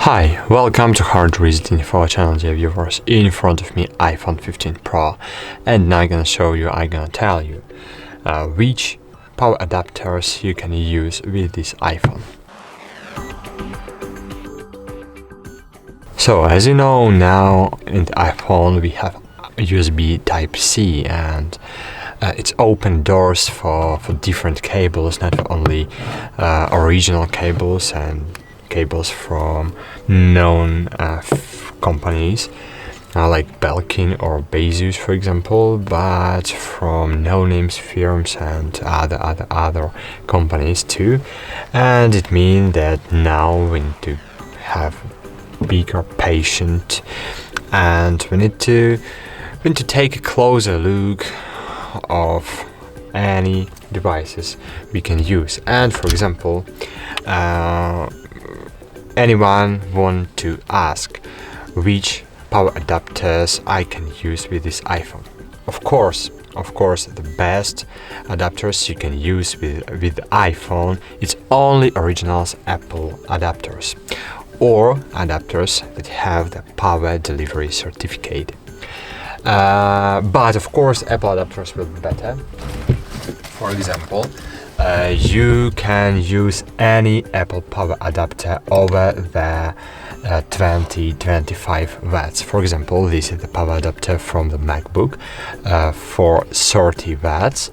Hi, welcome to HardReset.Info channel, dear viewers. In front of me iPhone 15 Pro, and now I'm gonna tell you which power adapters you can use with this iPhone. So as you know, now in the iPhone we have USB Type-C, and it's open doors for different cables, not only original cables and cables from known companies like Belkin or Baseus, for example, but from no-names firms and other companies too. And it means that now we need to have bigger patient, and we need to take a closer look of any devices we can use. And for example, anyone want to ask which power adapters I can use with this iPhone. Of course, the best adapters you can use with the iPhone is only originals Apple adapters, or adapters that have the power delivery certificate. But of course, Apple adapters will be better. For example, you can use any Apple power adapter over the 20-25 watts. For example, this is the power adapter from the MacBook for 30 watts,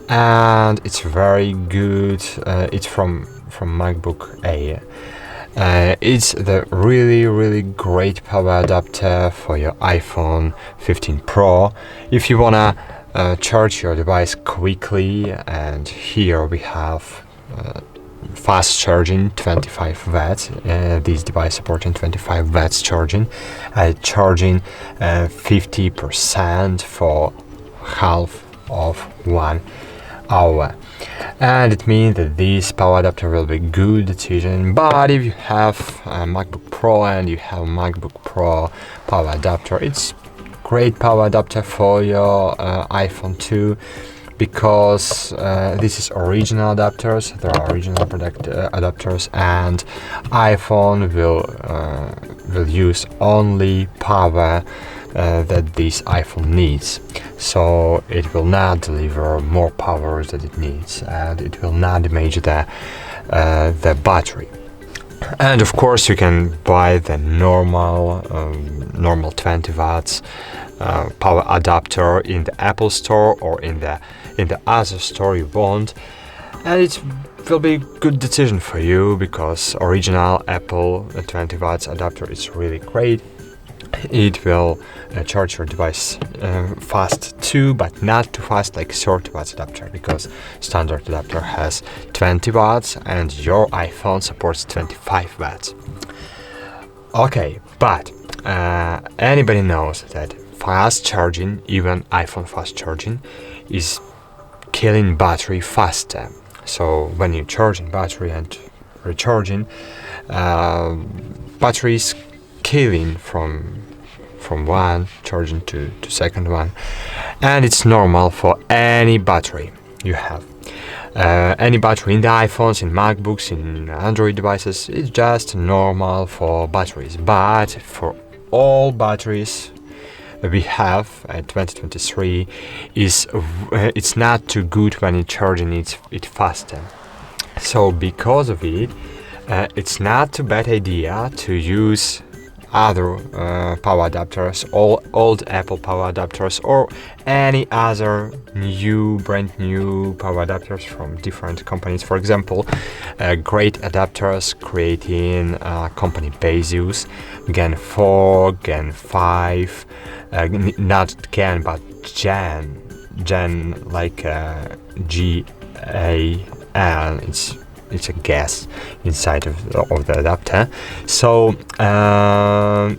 and it's very good. It's from MacBook Air. It's the really great power adapter for your iPhone 15 Pro if you wanna charge your device quickly. And here we have fast charging, 25 watts. This device supporting 25 watts charging, charging 50% for half of 1 hour. And it means that this power adapter will be a good decision. But if you have a MacBook Pro and you have a MacBook Pro power adapter, it's great power adapter for your iPhone too, because this is original adapters. There are original product adapters, and iPhone will use only power that this iPhone needs. So it will not deliver more power that it needs, and it will not damage the battery. And of course, you can buy the normal 20 watts power adapter in the Apple Store or in the other store you want, and it will be a good decision for you, because original Apple 20 watts adapter is really great. It will charge your device fast too, but not too fast like 30 watts adapter, because standard adapter has 20 watts and your iPhone supports 25 watts. Okay, but anybody knows that fast charging, even iPhone fast charging, is killing battery faster. So when you charging battery and recharging, battery is killing from one charging to second one, and it's normal for any battery you have. Any battery in the iPhones, in MacBooks, in Android devices, it's just normal for batteries. But for all batteries we have at 2023, it's not too good when you're charging it faster. So because of it, it's not a bad idea to use other power adapters, old Apple power adapters, or any other brand new power adapters from different companies. For example, great adapters creating company Baseus, Gen 4, Gen 5, not Gen but Gen like GAN. It's a gas inside of the adapter. So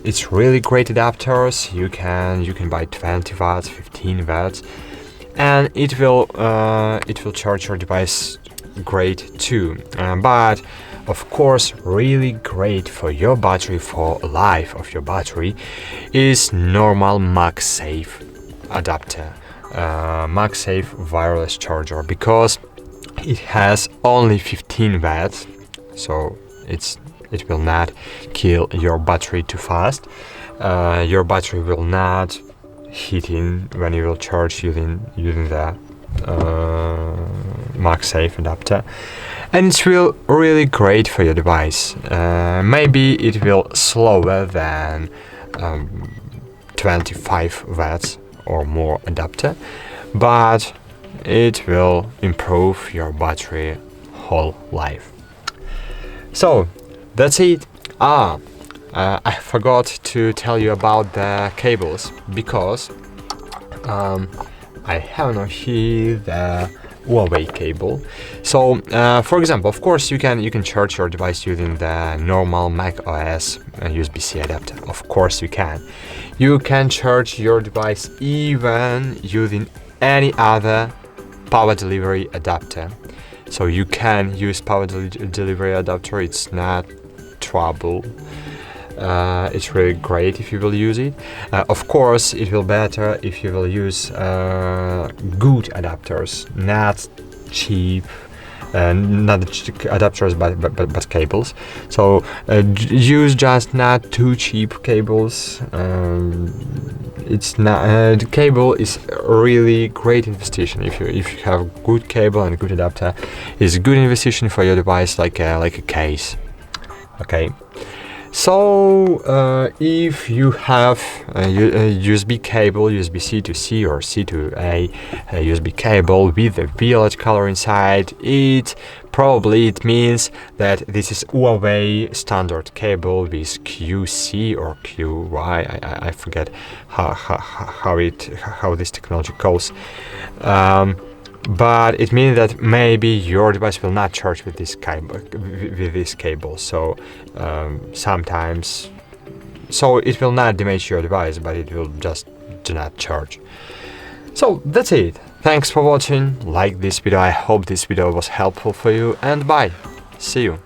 it's really great adapters. You can buy 20 watts, 15 watts, and it will charge your device great too. But of course, really great for your battery, for life of your battery, is normal MagSafe adapter, MagSafe wireless charger, because it has only 15 watts, so it's it will not kill your battery too fast. Your battery will not heating when you will charge using the MagSafe adapter, and it's really great for your device. Maybe it will slower than 25 watts or more adapter, but it will improve your battery whole life. So that's it. I forgot to tell you about the cables, because I have now here the Huawei cable. So for example, of course you can charge your device using the normal Mac OS USB-C adapter. Of course you can. You can charge your device even using any other power delivery adapter. So you can use power delivery adapter, it's not trouble. It's really great if you will use it. Of course, it will better if you will use good adapters, not cheap, not adapters, but cables. So use just not too cheap cables. It's not the cable is a really great investment. If you have good cable and good adapter, it's a good investment for your device, like a case. Okay. So if you have a USB cable, USB-C to C or C to A, USB cable with a violet color inside, it means that this is Huawei standard cable with QC or QY. I forget how this technology goes. But it means that maybe your device will not charge with this cable. So sometimes, so it will not damage your device, but it will just do not charge. So that's it. Thanks for watching. Like this video. I hope this video was helpful for you, and bye. See you.